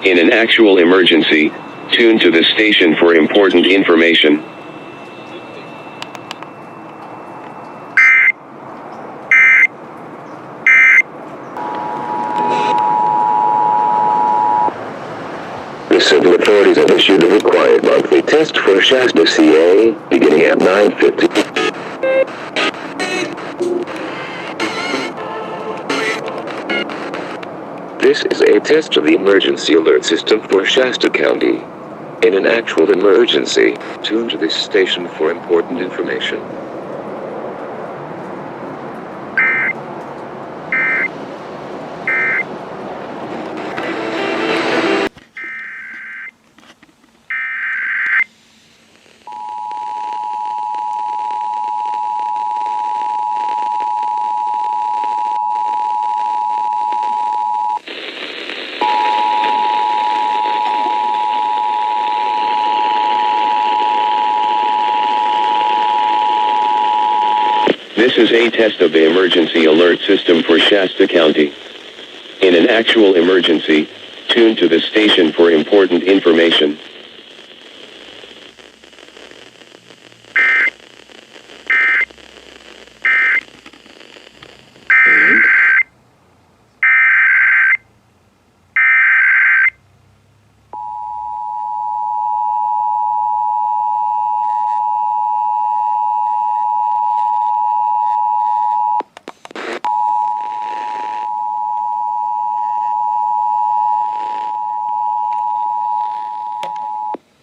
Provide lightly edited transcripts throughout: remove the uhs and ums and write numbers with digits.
In an actual emergency, tune to the station for important information. The civil authorities have issued a required monthly test for Shasta, CA, beginning at 9:50. This is a test of the emergency alert system for Shasta County. In an actual emergency, tune to this station for important information. This is a test of the emergency alert system for Shasta County. In an actual emergency, tune to the station for important information.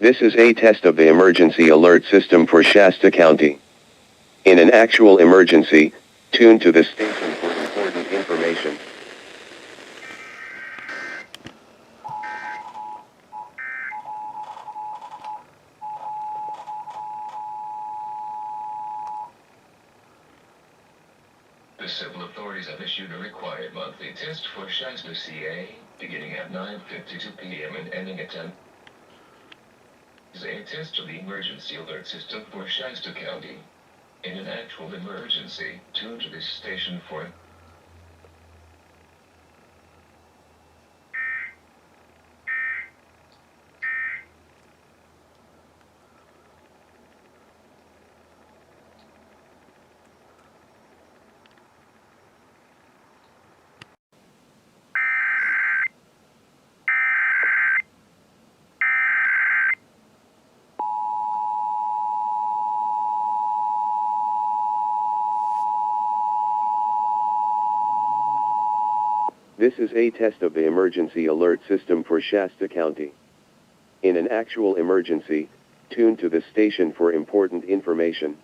This is a test of the emergency alert system for Shasta County. In an actual emergency, tune to the station for important information. The civil authorities have issued a required monthly test for Shasta, CA, beginning at 9:52 p.m. and ending at 10. This is a test of the emergency alert system for Shasta County. In an actual emergency, tune to this station for This is a test of the emergency alert system for Shasta County. In an actual emergency, tune to the station for important information.